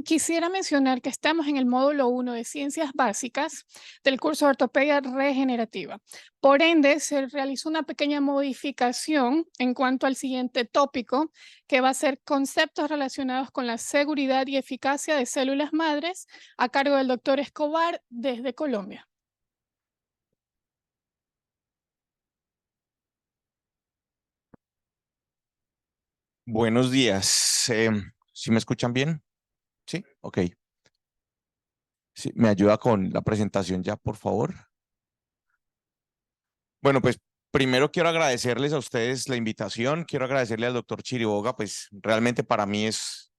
Quisiera mencionar que estamos en el módulo 1 de Ciencias Básicas del curso de Ortopedia Regenerativa. Por ende, se realizó una pequeña modificación en cuanto al siguiente tópico, que va a ser conceptos relacionados con la seguridad y eficacia de células madres, a cargo del doctor Escobar desde Colombia. Buenos días. ¿Sí me escuchan bien? Sí, ok. Sí, ¿me ayuda con la presentación ya, por favor? Bueno, pues primero quiero agradecerles a ustedes la invitación. Quiero agradecerle al doctor Chiriboga, pues realmente para mí es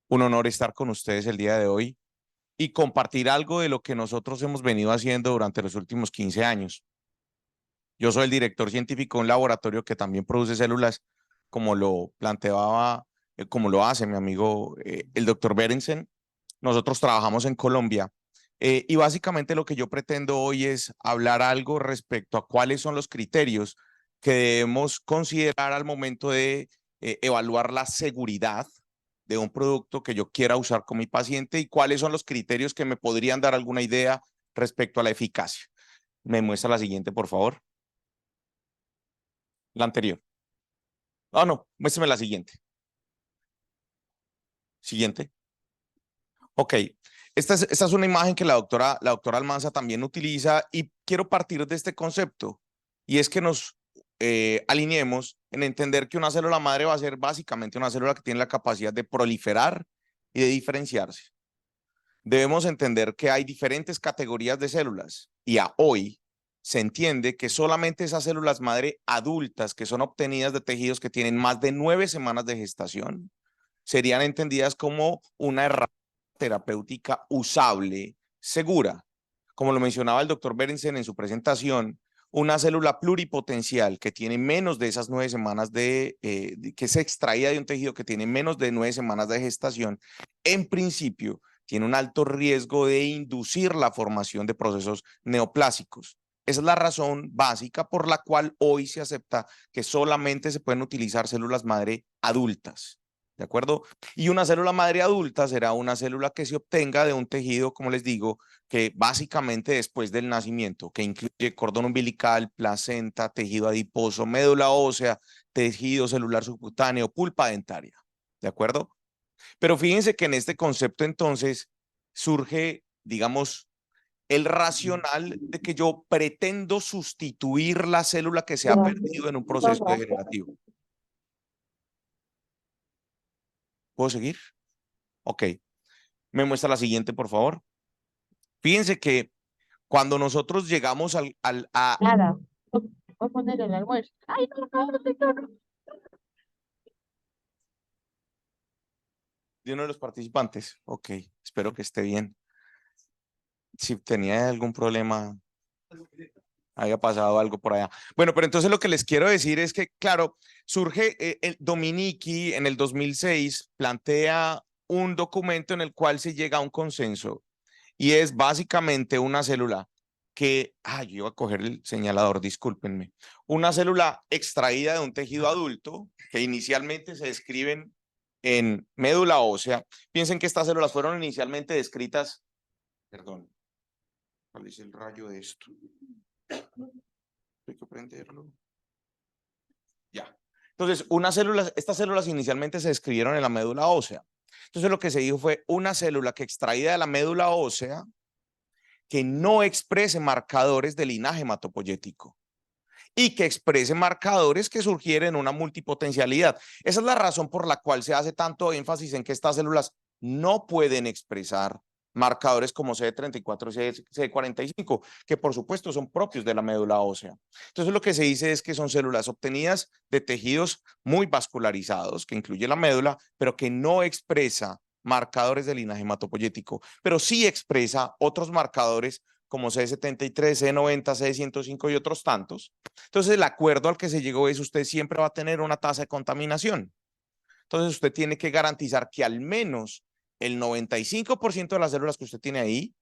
un honor estar con ustedes el día de hoy y compartir algo de lo que nosotros hemos venido haciendo durante los últimos 15 años. Yo soy el director científico de un laboratorio que también produce células, como lo planteaba, como lo hace mi amigo el doctor Berensen. Nosotros trabajamos en Colombia y básicamente lo que yo pretendo hoy es hablar algo respecto a cuáles son los criterios que debemos considerar al momento de evaluar la seguridad de un producto que yo quiera usar con mi paciente y cuáles son los criterios que me podrían dar alguna idea respecto a la eficacia. Me muestra la siguiente, por favor. La anterior. Ah, no, muéstrame la siguiente. Siguiente. Ok, esta es una imagen que la doctora Almanza también utiliza y quiero partir de este concepto y es que nos alineemos en entender que una célula madre va a ser básicamente una célula que tiene la capacidad de proliferar y de diferenciarse. Debemos entender que hay diferentes categorías de células y a hoy se entiende que solamente esas células madre adultas que son obtenidas de tejidos que tienen más de 9 semanas de gestación serían entendidas como una herramienta terapéutica usable, segura. Como lo mencionaba el doctor Berensen en su presentación, una célula pluripotencial que tiene menos de esas 9 semanas que es extraída de un tejido que tiene menos de 9 semanas de gestación, en principio tiene un alto riesgo de inducir la formación de procesos neoplásicos. Esa es la razón básica por la cual hoy se acepta que solamente se pueden utilizar células madre adultas. ¿De acuerdo? Y una célula madre adulta será una célula que se obtenga de un tejido, como les digo, que básicamente después del nacimiento, que incluye cordón umbilical, placenta, tejido adiposo, médula ósea, tejido celular subcutáneo, pulpa dentaria. ¿De acuerdo? Pero fíjense que en este concepto entonces surge, digamos, el racional de que yo pretendo sustituir la célula que se ha perdido en un proceso degenerativo. ¿Puedo seguir? Ok. Me muestra la siguiente, por favor. Fíjense que cuando nosotros llegamos a Nada, voy a poner el almuerzo. Ay, no, no, no, no, no. de uno de los participantes, ok, espero que esté bien. Si tenía algún problema, haya pasado algo por allá. Bueno, pero entonces lo que les quiero decir es que, claro, surge el Dominici en el 2006, plantea un documento en el cual se llega a un consenso y es básicamente una célula que, yo iba a coger el señalador, discúlpenme, una célula extraída de un tejido adulto que inicialmente se describen en médula ósea. Piensen que estas células fueron inicialmente descritas, perdón, ¿cuál es el rayo de esto? Hay que prenderlo. Ya. Entonces, estas células inicialmente se describieron en la médula ósea. Entonces, lo que se dijo fue una célula que extraída de la médula ósea que no exprese marcadores de linaje hematopoyético y que exprese marcadores que sugieren una multipotencialidad. Esa es la razón por la cual se hace tanto énfasis en que estas células no pueden expresar marcadores como CD34 y CD45, que por supuesto son propios de la médula ósea. Entonces lo que se dice es que son células obtenidas de tejidos muy vascularizados, que incluye la médula, pero que no expresa marcadores de linaje hematopoyético, pero sí expresa otros marcadores como C73, C90, C105 y otros tantos. Entonces el acuerdo al que se llegó es usted siempre va a tener una tasa de contaminación. Entonces usted tiene que garantizar que al menos el 95% de las células que usted tiene ahí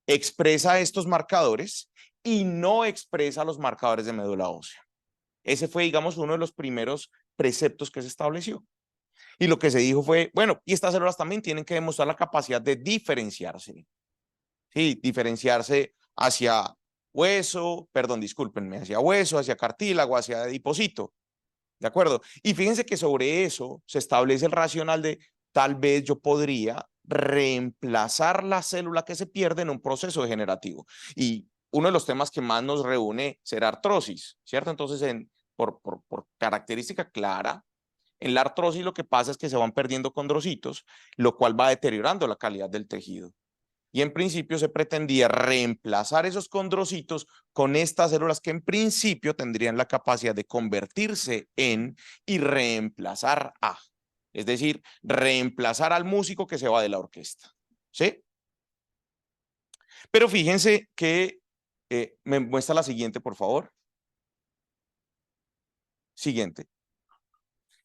expresa estos marcadores y no expresa los marcadores de médula ósea. Ese fue, digamos, uno de los primeros preceptos que se estableció. Y lo que se dijo fue, bueno, y estas células también tienen que demostrar la capacidad de diferenciarse. Sí, diferenciarse hacia hueso, perdón, discúlpenme, hacia hueso, hacia cartílago, hacia adiposito. ¿De acuerdo? Y fíjense que sobre eso se establece el racional de tal vez yo podría reemplazar la célula que se pierde en un proceso degenerativo. Y uno de los temas que más nos reúne será artrosis, ¿cierto? Entonces, por característica clara, en la artrosis lo que pasa es que se van perdiendo condrocitos, lo cual va deteriorando la calidad del tejido. Y en principio se pretendía reemplazar esos condrocitos con estas células que en principio tendrían la capacidad de convertirse en y reemplazar a. Es decir, reemplazar al músico que se va de la orquesta. ¿Sí? Pero fíjense que me muestra la siguiente, por favor. Siguiente.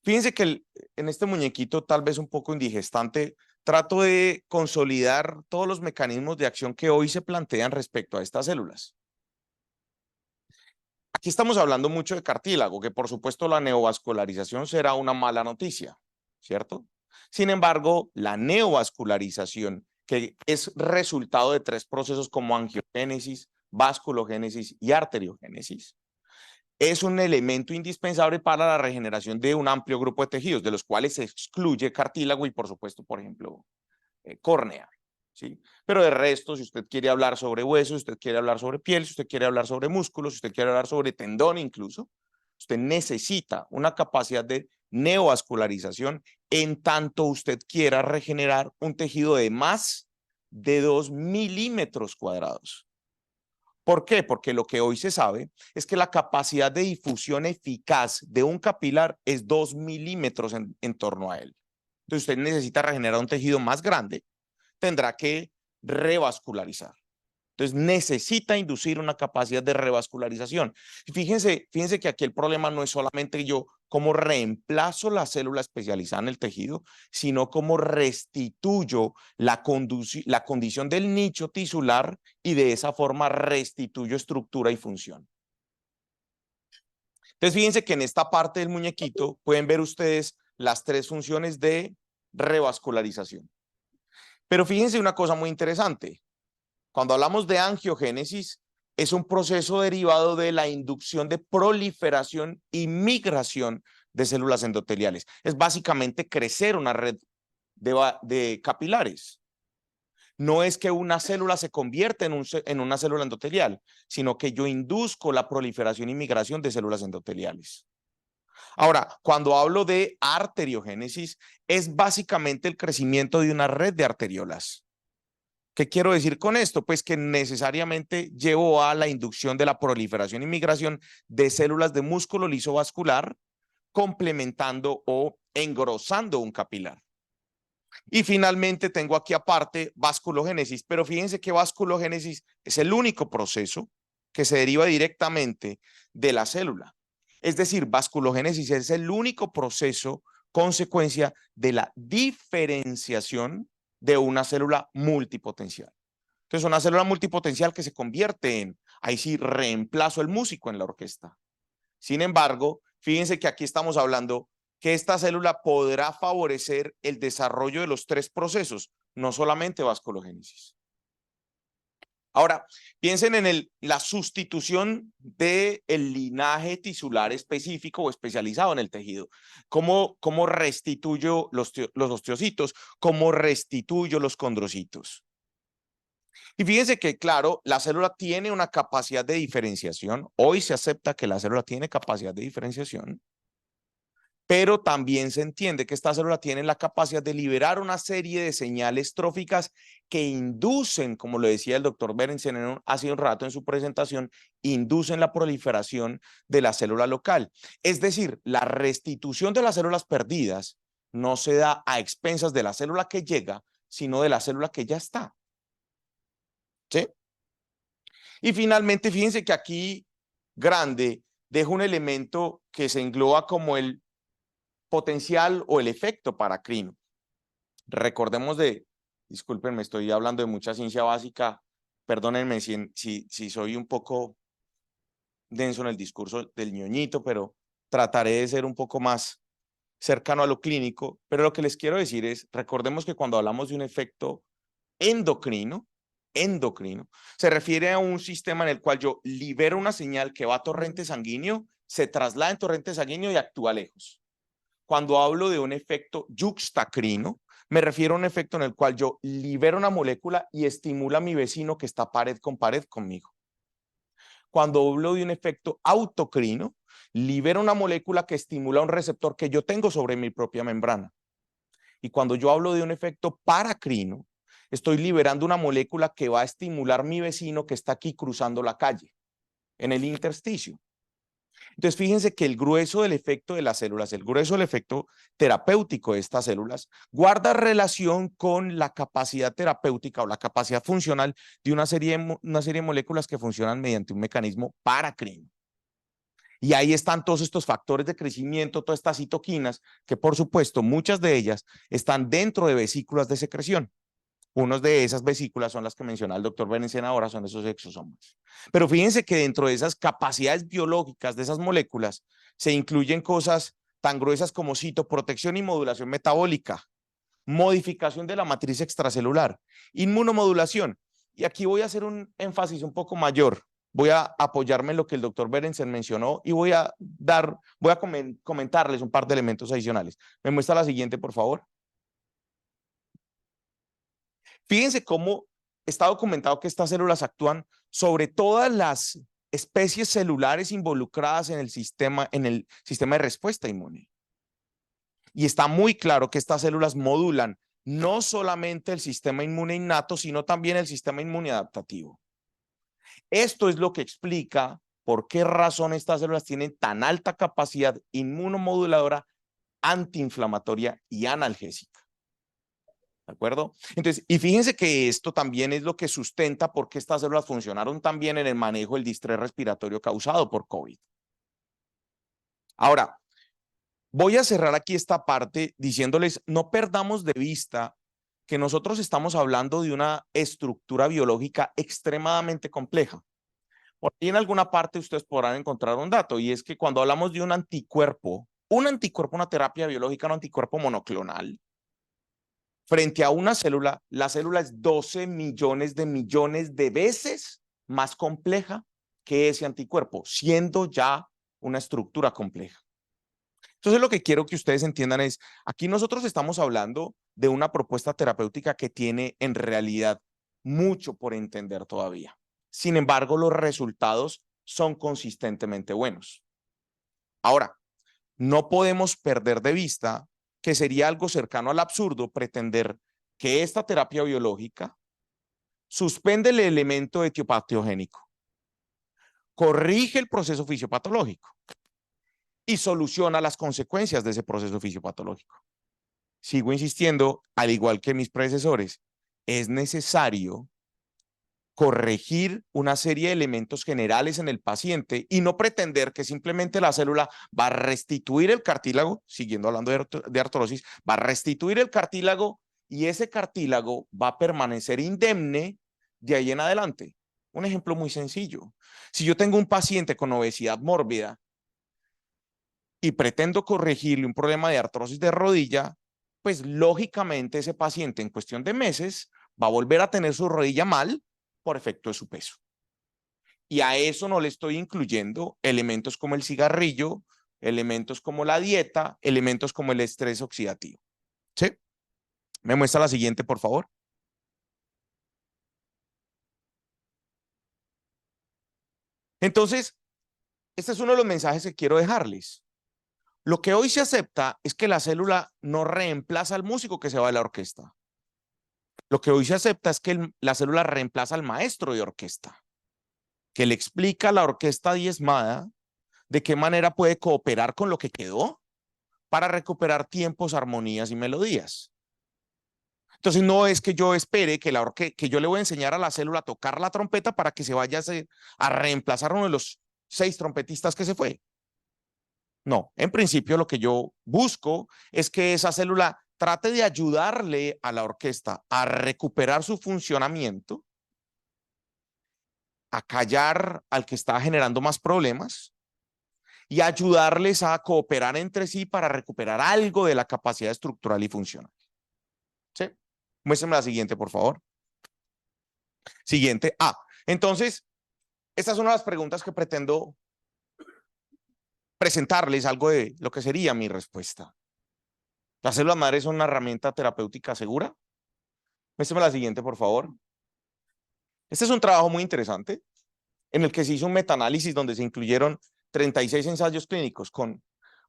Fíjense que en este muñequito, tal vez un poco indigestante, trato de consolidar todos los mecanismos de acción que hoy se plantean respecto a estas células. Aquí estamos hablando mucho de cartílago, que por supuesto la neovascularización será una mala noticia, ¿cierto? Sin embargo, la neovascularización, que es resultado de tres procesos como angiogénesis, vasculogénesis y arteriogénesis, es un elemento indispensable para la regeneración de un amplio grupo de tejidos, de los cuales se excluye cartílago y, por supuesto, por ejemplo, córnea. ¿Sí? Pero de resto, si usted quiere hablar sobre huesos, si usted quiere hablar sobre piel, si usted quiere hablar sobre músculos, si usted quiere hablar sobre tendón incluso, usted necesita una capacidad de neovascularización en tanto usted quiera regenerar un tejido de más de 2 milímetros cuadrados. ¿Por qué? Porque lo que hoy se sabe es que la capacidad de difusión eficaz de un capilar es 2 milímetros en torno a él. Entonces usted necesita regenerar un tejido más grande, tendrá que revascularizar. Entonces necesita inducir una capacidad de revascularización. Y fíjense que aquí el problema no es solamente yo cómo reemplazo la célula especializada en el tejido, sino cómo restituyo la condición del nicho tisular y de esa forma restituyo estructura y función. Entonces fíjense que en esta parte del muñequito pueden ver ustedes las tres funciones de revascularización. Pero fíjense una cosa muy interesante. Cuando hablamos de angiogénesis, es un proceso derivado de la inducción de proliferación y migración de células endoteliales. Es básicamente crecer una red de capilares. No es que una célula se convierta en una célula endotelial, sino que yo induzco la proliferación y migración de células endoteliales. Ahora, cuando hablo de arteriogénesis, es básicamente el crecimiento de una red de arteriolas. ¿Qué quiero decir con esto? Pues que necesariamente llevó a la inducción de la proliferación y migración de células de músculo liso vascular, complementando o engrosando un capilar. Y finalmente tengo aquí aparte vasculogénesis, pero fíjense que vasculogénesis es el único proceso que se deriva directamente de la célula. Es decir, vasculogénesis es el único proceso consecuencia de la diferenciación de una célula multipotencial. Entonces, una célula multipotencial que se convierte en, ahí sí, reemplazo el músico en la orquesta. Sin embargo, fíjense que aquí estamos hablando que esta célula podrá favorecer el desarrollo de los tres procesos, no solamente vasculogénesis. Ahora, piensen en la sustitución del linaje tisular específico o especializado en el tejido. ¿Cómo restituyo los osteocitos? ¿Cómo restituyo los condrocitos? Y fíjense que, claro, la célula tiene una capacidad de diferenciación. Hoy se acepta que la célula tiene capacidad de diferenciación, pero también se entiende que esta célula tiene la capacidad de liberar una serie de señales tróficas que inducen, como lo decía el doctor Berentzen hace un rato en su presentación, inducen la proliferación de la célula local. Es decir, la restitución de las células perdidas no se da a expensas de la célula que llega, sino de la célula que ya está. ¿Sí? Y finalmente, fíjense que aquí grande dejo un elemento que se engloba como el potencial o el efecto paracrino. Recordemos discúlpenme, estoy hablando de mucha ciencia básica, perdónenme si soy un poco denso en el discurso del ñoñito, pero trataré de ser un poco más cercano a lo clínico, pero lo que les quiero decir es, recordemos que cuando hablamos de un efecto endocrino, se refiere a un sistema en el cual yo libero una señal que va a torrente sanguíneo, se traslada en torrente sanguíneo y actúa lejos. Cuando hablo de un efecto yuxtacrino, me refiero a un efecto en el cual yo libero una molécula y estimula a mi vecino que está pared conmigo. Cuando hablo de un efecto autocrino, libero una molécula que estimula un receptor que yo tengo sobre mi propia membrana. Y cuando yo hablo de un efecto paracrino, estoy liberando una molécula que va a estimular a mi vecino que está aquí cruzando la calle, en el intersticio. Entonces, fíjense que el grueso del efecto de las células, el grueso del efecto terapéutico de estas células, guarda relación con la capacidad terapéutica o la capacidad funcional de una serie de moléculas que funcionan mediante un mecanismo paracrino. Y ahí están todos estos factores de crecimiento, todas estas citoquinas, que por supuesto muchas de ellas están dentro de vesículas de secreción. Unas de esas vesículas son las que menciona el doctor Berensen ahora, son esos exosomas. Pero fíjense que dentro de esas capacidades biológicas de esas moléculas se incluyen cosas tan gruesas como citoprotección y modulación metabólica, modificación de la matriz extracelular, inmunomodulación. Y aquí voy a hacer un énfasis un poco mayor. Voy a apoyarme en lo que el doctor Berensen mencionó y voy a comentarles un par de elementos adicionales. ¿Me muestra la siguiente, por favor? Fíjense cómo está documentado que estas células actúan sobre todas las especies celulares involucradas en el sistema de respuesta inmune. Y está muy claro que estas células modulan no solamente el sistema inmune innato, sino también el sistema inmune adaptativo. Esto es lo que explica por qué razón estas células tienen tan alta capacidad inmunomoduladora, antiinflamatoria y analgésica. ¿De acuerdo? Entonces, y fíjense que esto también es lo que sustenta por qué estas células funcionaron tan bien en el manejo del distrés respiratorio causado por COVID. Ahora, voy a cerrar aquí esta parte diciéndoles, no perdamos de vista que nosotros estamos hablando de una estructura biológica extremadamente compleja. Por ahí en alguna parte ustedes podrán encontrar un dato, y es que cuando hablamos de un anticuerpo, una terapia biológica, un anticuerpo monoclonal, frente a una célula, la célula es 12 millones de veces más compleja que ese anticuerpo, siendo ya una estructura compleja. Entonces, lo que quiero que ustedes entiendan es, aquí nosotros estamos hablando de una propuesta terapéutica que tiene en realidad mucho por entender todavía. Sin embargo, los resultados son consistentemente buenos. Ahora, no podemos perder de vista que sería algo cercano al absurdo pretender que esta terapia biológica suspende el elemento etiopatogénico, corrige el proceso fisiopatológico y soluciona las consecuencias de ese proceso fisiopatológico. Sigo insistiendo, al igual que mis predecesores, es necesario corregir una serie de elementos generales en el paciente y no pretender que simplemente la célula va a restituir el cartílago, siguiendo hablando de artrosis, va a restituir el cartílago y ese cartílago va a permanecer indemne de ahí en adelante. Un ejemplo muy sencillo. Si yo tengo un paciente con obesidad mórbida y pretendo corregirle un problema de artrosis de rodilla, pues lógicamente ese paciente en cuestión de meses va a volver a tener su rodilla mal por efecto de su peso. Y a eso no le estoy incluyendo elementos como el cigarrillo, elementos como la dieta, elementos como el estrés oxidativo. ¿Sí? ¿Me muestra la siguiente, por favor? Entonces, este es uno de los mensajes que quiero dejarles. Lo que hoy se acepta es que la célula no reemplaza al músico que se va de la orquesta. Lo que hoy se acepta es que la célula reemplaza al maestro de orquesta, que le explica a la orquesta diezmada de qué manera puede cooperar con lo que quedó para recuperar tiempos, armonías y melodías. Entonces no es que yo espere que yo le voy a enseñar a la célula a tocar la trompeta para que se vaya a reemplazar uno de los 6 trompetistas que se fue. No, en principio lo que yo busco es que esa célula trate de ayudarle a la orquesta a recuperar su funcionamiento, a callar al que está generando más problemas y ayudarles a cooperar entre sí para recuperar algo de la capacidad estructural y funcional. ¿Sí? Muéstrenme la siguiente, por favor. Siguiente. Entonces, estas son las preguntas que pretendo presentarles algo de lo que sería mi respuesta. ¿Las células madres son una herramienta terapéutica segura? Muéstrame la siguiente, por favor. Este es un trabajo muy interesante en el que se hizo un metaanálisis donde se incluyeron 36 ensayos clínicos con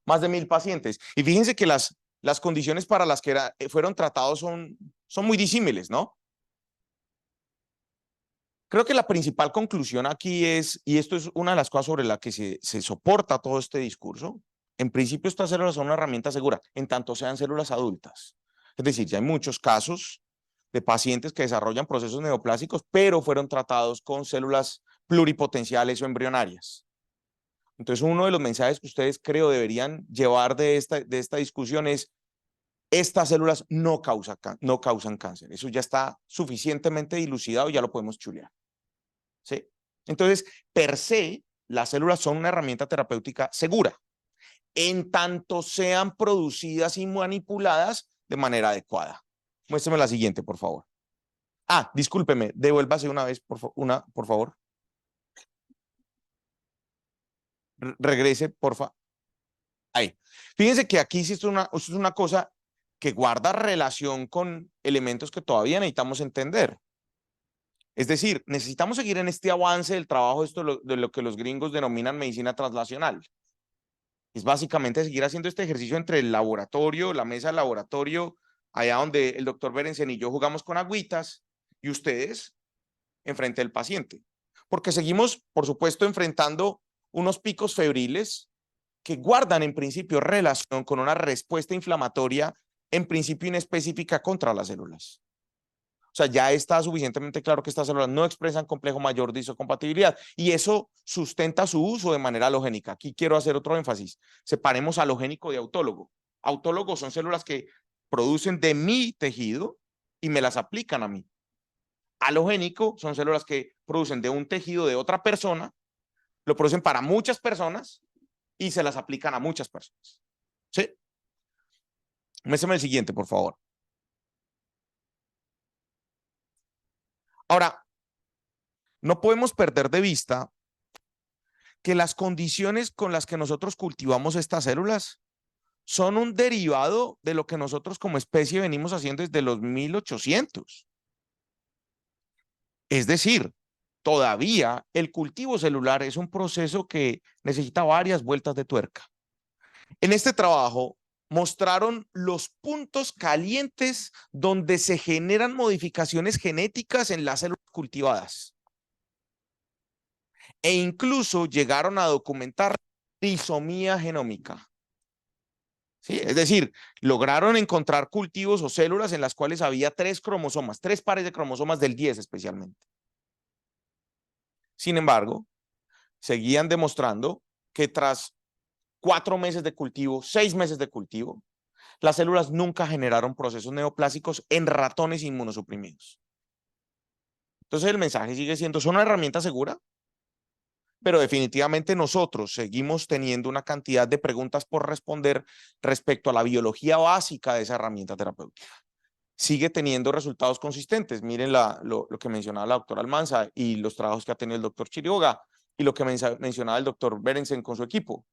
más de 1000 pacientes. Y fíjense que las condiciones para las que fueron tratados son muy disímiles, ¿no? Creo que la principal conclusión aquí es, y esto es una de las cosas sobre la que se soporta todo este discurso, en principio estas células son una herramienta segura, en tanto sean células adultas. Es decir, ya hay muchos casos de pacientes que desarrollan procesos neoplásicos, pero fueron tratados con células pluripotenciales o embrionarias. Entonces, uno de los mensajes que ustedes creo deberían llevar de esta discusión es: estas células no causan cáncer. Eso ya está suficientemente dilucidado y ya lo podemos chulear. ¿Sí? Entonces, per se, las células son una herramienta terapéutica segura, en tanto sean producidas y manipuladas de manera adecuada. Muéstrame la siguiente, por favor. Discúlpeme, devuélvase una vez, por favor. Regrese, porfa. Ahí. Fíjense que aquí sí esto es una cosa que guarda relación con elementos que todavía necesitamos entender. Es decir, necesitamos seguir en este avance del trabajo de lo que los gringos denominan medicina translacional. Es básicamente seguir haciendo este ejercicio entre el laboratorio, la mesa del laboratorio, allá donde el doctor Berensen y yo jugamos con agüitas, y ustedes enfrente del paciente. Porque seguimos, por supuesto, enfrentando unos picos febriles que guardan en principio relación con una respuesta inflamatoria en principio inespecífica contra las células. O sea, ya está suficientemente claro que estas células no expresan complejo mayor de histocompatibilidad y eso sustenta su uso de manera halogénica. Aquí quiero hacer otro énfasis. Separemos halogénico de autólogo. Autólogos son células que producen de mi tejido y me las aplican a mí. Halogénico son células que producen de un tejido de otra persona, lo producen para muchas personas y se las aplican a muchas personas. ¿Sí? Muéstrame el siguiente, por favor. Ahora, no podemos perder de vista que las condiciones con las que nosotros cultivamos estas células son un derivado de lo que nosotros como especie venimos haciendo desde los 1800. Es decir, todavía el cultivo celular es un proceso que necesita varias vueltas de tuerca. En este trabajo mostraron los puntos calientes donde se generan modificaciones genéticas en las células cultivadas. E incluso llegaron a documentar trisomía genómica. ¿Sí? Es decir, lograron encontrar cultivos o células en las cuales había 3 cromosomas, 3 pares de cromosomas del 10 especialmente. Sin embargo, seguían demostrando que tras 4 meses de cultivo, 6 meses de cultivo, las células nunca generaron procesos neoplásicos en ratones inmunosuprimidos. Entonces el mensaje sigue siendo: ¿son una herramienta segura? Pero definitivamente nosotros seguimos teniendo una cantidad de preguntas por responder respecto a la biología básica de esa herramienta terapéutica. Sigue teniendo resultados consistentes. Miren lo que mencionaba la doctora Almanza y los trabajos que ha tenido el doctor Chiriboga y lo que mencionaba el doctor Berensen con su equipo.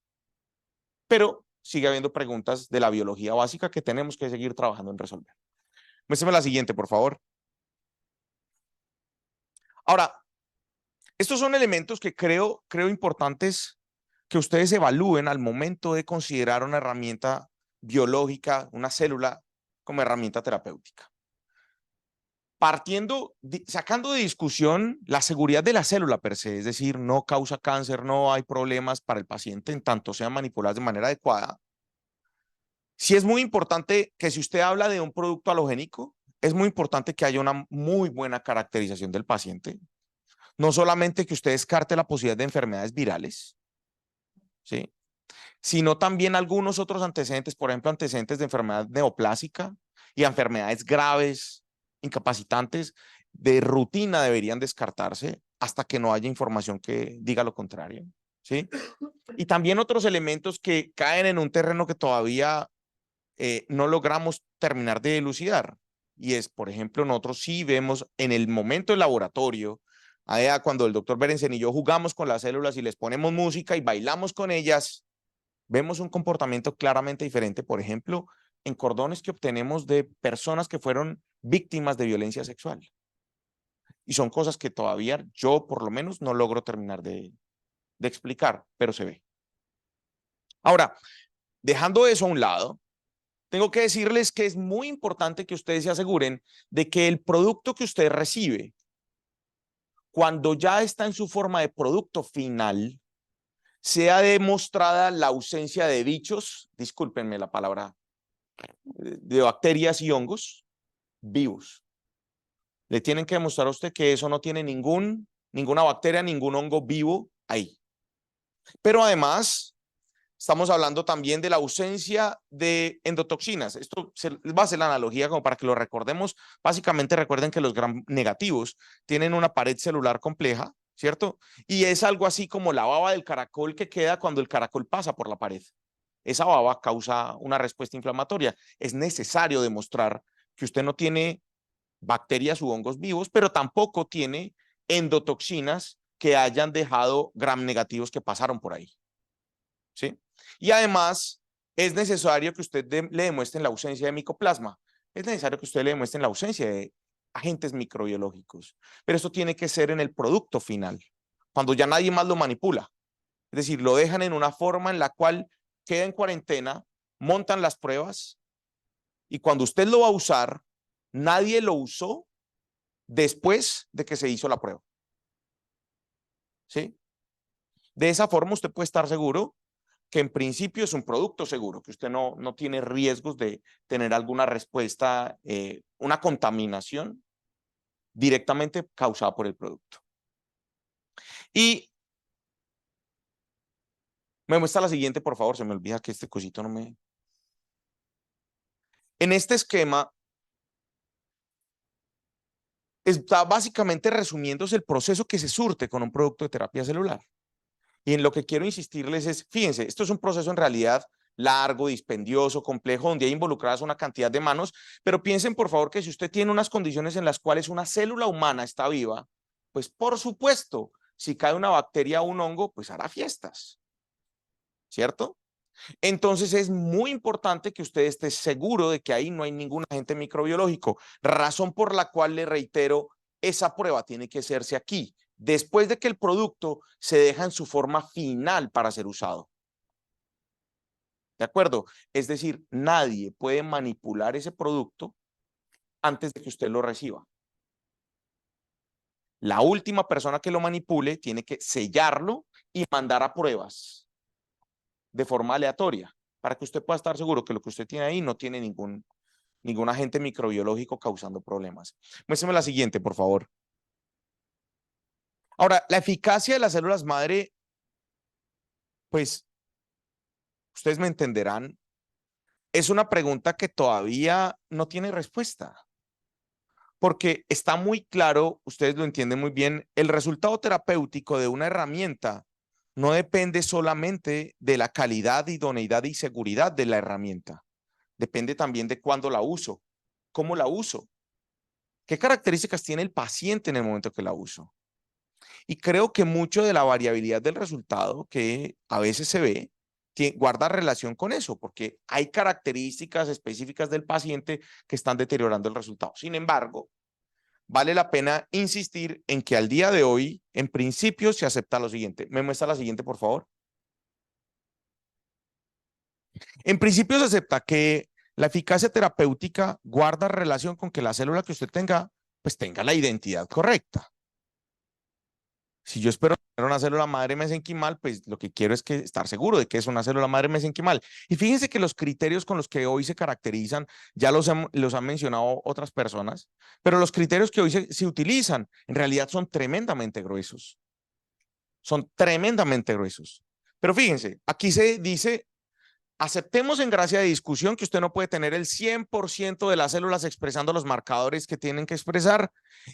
Pero sigue habiendo preguntas de la biología básica que tenemos que seguir trabajando en resolver. Muéstrame la siguiente, por favor. Ahora, estos son elementos que creo importantes que ustedes evalúen al momento de considerar una herramienta biológica, una célula, como herramienta terapéutica. Sacando de discusión la seguridad de la célula per se, es decir, no causa cáncer, no hay problemas para el paciente en tanto sean manipuladas de manera adecuada. Sí es muy importante que si usted habla de un producto halogénico, es muy importante que haya una muy buena caracterización del paciente. No solamente que usted descarte la posibilidad de enfermedades virales, ¿sí?, sino también algunos otros antecedentes, por ejemplo, antecedentes de enfermedad neoplásica y enfermedades graves, incapacitantes, de rutina deberían descartarse hasta que no haya información que diga lo contrario. ¿sí? Y también otros elementos que caen en un terreno que todavía no logramos terminar de elucidar. Y es, por ejemplo, nosotros sí vemos en el momento del laboratorio, allá cuando el doctor Berensen y yo jugamos con las células y les ponemos música y bailamos con ellas, vemos un comportamiento claramente diferente, por ejemplo, en cordones que obtenemos de personas que fueron víctimas de violencia sexual. Y son cosas que todavía yo, por lo menos, no logro terminar de explicar, pero se ve. Ahora, dejando eso a un lado, tengo que decirles que es muy importante que ustedes se aseguren de que el producto que usted recibe, cuando ya está en su forma de producto final, sea demostrada la ausencia de bichos, discúlpenme la palabra, de bacterias y hongos vivos. Le tienen que demostrar a usted que eso no tiene ninguna bacteria, ningún hongo vivo ahí. Pero además, estamos hablando también de la ausencia de endotoxinas. Esto va a ser la analogía como para que lo recordemos. Básicamente recuerden que los gram negativos tienen una pared celular compleja, ¿cierto? Y es algo así como la baba del caracol que queda cuando el caracol pasa por la pared. Esa baba causa una respuesta inflamatoria. Es necesario demostrar que usted no tiene bacterias u hongos vivos, pero tampoco tiene endotoxinas que hayan dejado gram negativos que pasaron por ahí. ¿Sí? Y además es necesario que usted le demuestren la ausencia de micoplasma. Es necesario que usted le demuestren la ausencia de agentes microbiológicos. Pero esto tiene que ser en el producto final, cuando ya nadie más lo manipula. Es decir, lo dejan en una forma en la cual queda en cuarentena, montan las pruebas y cuando usted lo va a usar, nadie lo usó después de que se hizo la prueba. ¿Sí? De esa forma usted puede estar seguro que en principio es un producto seguro, que usted no tiene riesgos de tener alguna respuesta, una contaminación directamente causada por el producto. Y me muestra la siguiente, por favor, se me olvida que este cosito no me... En este esquema está básicamente resumiéndose el proceso que se surte con un producto de terapia celular. Y en lo que quiero insistirles es, fíjense, esto es un proceso en realidad largo, dispendioso, complejo, donde hay involucradas una cantidad de manos, pero piensen por favor que si usted tiene unas condiciones en las cuales una célula humana está viva, pues por supuesto, si cae una bacteria o un hongo, pues hará fiestas, ¿cierto? Entonces es muy importante que usted esté seguro de que ahí no hay ningún agente microbiológico, razón por la cual le reitero, esa prueba tiene que hacerse aquí, después de que el producto se deja en su forma final para ser usado. ¿De acuerdo? Es decir, nadie puede manipular ese producto antes de que usted lo reciba. La última persona que lo manipule tiene que sellarlo y mandar a pruebas de forma aleatoria para que usted pueda estar seguro que lo que usted tiene ahí no tiene ningún agente microbiológico causando problemas. Muéstrame la siguiente, por favor. Ahora, la eficacia de las células madre, pues, ustedes me entenderán, es una pregunta que todavía no tiene respuesta. Porque está muy claro, ustedes lo entienden muy bien, el resultado terapéutico de una herramienta no depende solamente de la calidad, idoneidad y seguridad de la herramienta. Depende también de cuándo la uso, cómo la uso, qué características tiene el paciente en el momento que la uso. Y creo que mucho de la variabilidad del resultado que a veces se ve guarda relación con eso, porque hay características específicas del paciente que están deteriorando el resultado. Sin embargo, vale la pena insistir en que al día de hoy, en principio, se acepta lo siguiente. ¿Me muestra la siguiente, por favor? En principio se acepta que la eficacia terapéutica guarda relación con que la célula que usted tenga, pues tenga la identidad correcta. Si yo espero tener una célula madre mesenquimal, pues lo que quiero es estar seguro de que es una célula madre mesenquimal. Y fíjense que los criterios con los que hoy se caracterizan, ya los han mencionado otras personas, pero los criterios que hoy se utilizan en realidad son tremendamente gruesos. Son tremendamente gruesos. Pero fíjense, aquí se dice Aceptemos en gracia de discusión que usted no puede tener el 100% de las células expresando los marcadores que tienen que expresar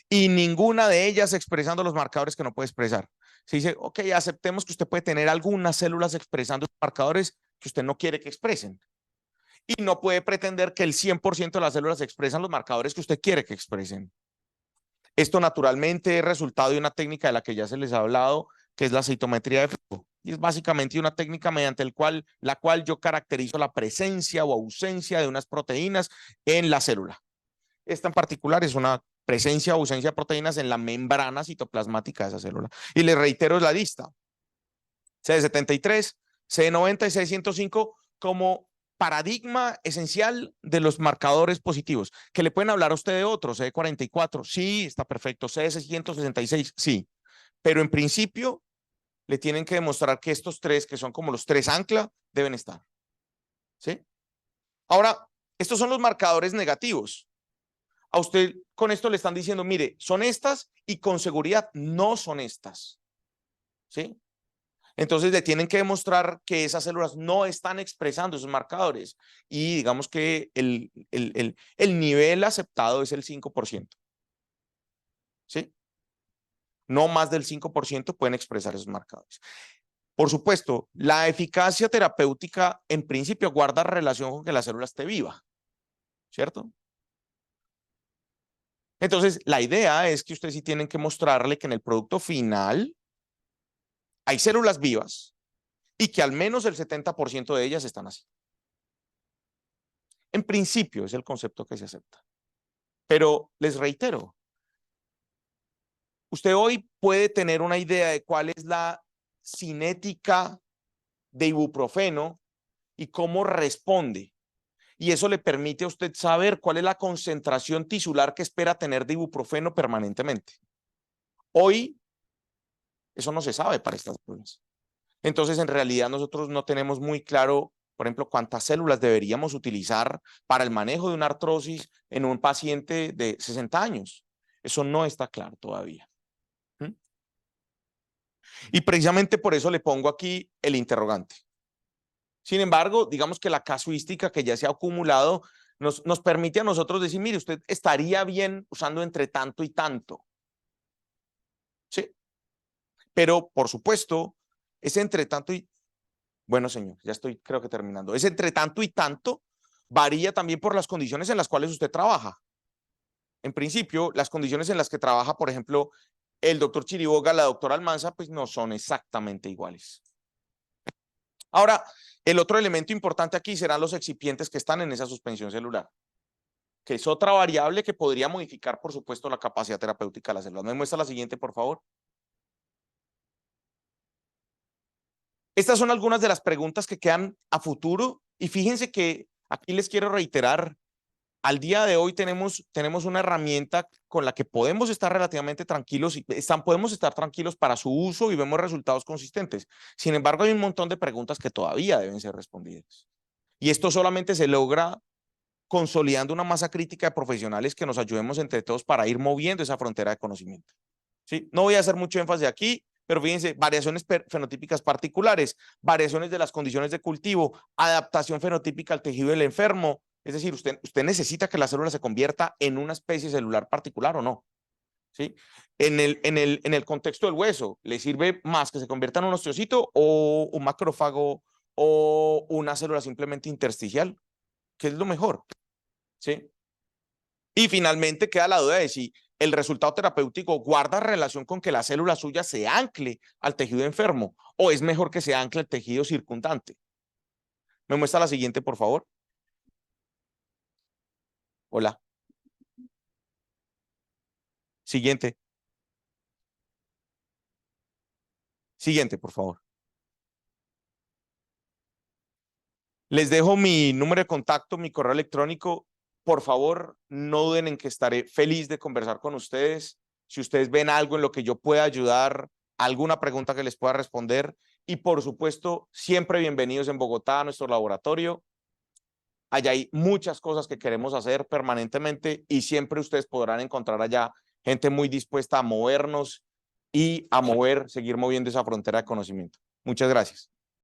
y ninguna de ellas expresando los marcadores que no puede expresar. Se dice, ok, aceptemos que usted puede tener algunas células expresando marcadores que usted no quiere que expresen. Y no puede pretender que el 100% de las células expresan los marcadores que usted quiere que expresen. Esto naturalmente es resultado de una técnica de la que ya se les ha hablado, que es la citometría de flujo. Y es básicamente una técnica mediante la cual yo caracterizo la presencia o ausencia de unas proteínas en la célula. Esta en particular es una presencia o ausencia de proteínas en la membrana citoplasmática de esa célula. Y les reitero la lista. CD73, CD90 y CD105 como paradigma esencial de los marcadores positivos. Que le pueden hablar a usted de otros, CD44, sí, está perfecto, CD166, sí. Pero en principio le tienen que demostrar que estos tres, que son como los tres ancla, deben estar. ¿Sí? Ahora, estos son los marcadores negativos. A usted con esto le están diciendo, mire, son estas y con seguridad no son estas. ¿Sí? Entonces le tienen que demostrar que esas células no están expresando esos marcadores y digamos que el nivel aceptado es el 5%. ¿Sí? No más del 5% pueden expresar esos marcadores. Por supuesto, la eficacia terapéutica en principio guarda relación con que la célula esté viva, ¿cierto? Entonces, la idea es que ustedes sí tienen que mostrarle que en el producto final hay células vivas y que al menos el 70% de ellas están así. En principio es el concepto que se acepta. Pero les reitero, usted hoy puede tener una idea de cuál es la cinética de ibuprofeno y cómo responde. Y eso le permite a usted saber cuál es la concentración tisular que espera tener de ibuprofeno permanentemente. Hoy, eso no se sabe para estas pruebas. Entonces, en realidad, nosotros no tenemos muy claro, por ejemplo, cuántas células deberíamos utilizar para el manejo de una artrosis en un paciente de 60 años. Eso no está claro todavía. Y precisamente por eso le pongo aquí el interrogante. Sin embargo, digamos que la casuística que ya se ha acumulado nos permite a nosotros decir, mire, usted estaría bien usando entre tanto y tanto. ¿Sí? Pero, por supuesto, ese entre tanto y... Bueno, señor, ya estoy creo que terminando. Ese entre tanto y tanto varía también por las condiciones en las cuales usted trabaja. En principio, las condiciones en las que trabaja, por ejemplo, el doctor Chiriboga, la doctora Almanza, pues no son exactamente iguales. Ahora, el otro elemento importante aquí serán los excipientes que están en esa suspensión celular, que es otra variable que podría modificar, por supuesto, la capacidad terapéutica de las células. ¿Me muestra la siguiente, por favor? Estas son algunas de las preguntas que quedan a futuro y fíjense que aquí les quiero reiterar, al día de hoy tenemos una herramienta con la que podemos estar relativamente tranquilos y podemos estar tranquilos para su uso y vemos resultados consistentes. Sin embargo, hay un montón de preguntas que todavía deben ser respondidas. Y esto solamente se logra consolidando una masa crítica de profesionales que nos ayudemos entre todos para ir moviendo esa frontera de conocimiento. ¿Sí? No voy a hacer mucho énfasis aquí, pero fíjense, variaciones fenotípicas particulares, variaciones de las condiciones de cultivo, adaptación fenotípica al tejido del enfermo. Es decir, usted necesita que la célula se convierta en una especie celular particular o no. ¿Sí? En el contexto del hueso, ¿le sirve más que se convierta en un osteocito o un macrófago o una célula simplemente intersticial? ¿Qué es lo mejor? ¿Sí? Y finalmente queda la duda de si el resultado terapéutico guarda relación con que la célula suya se ancle al tejido enfermo o es mejor que se ancle al tejido circundante. ¿Me muestra la siguiente, por favor? Hola. Siguiente. Siguiente, por favor. Les dejo mi número de contacto, mi correo electrónico. Por favor, no duden en que estaré feliz de conversar con ustedes. Si ustedes ven algo en lo que yo pueda ayudar, alguna pregunta que les pueda responder. Y por supuesto, siempre bienvenidos en Bogotá a nuestro laboratorio. Allá hay muchas cosas que queremos hacer permanentemente y siempre ustedes podrán encontrar allá gente muy dispuesta a movernos y a seguir moviendo esa frontera de conocimiento. Muchas gracias.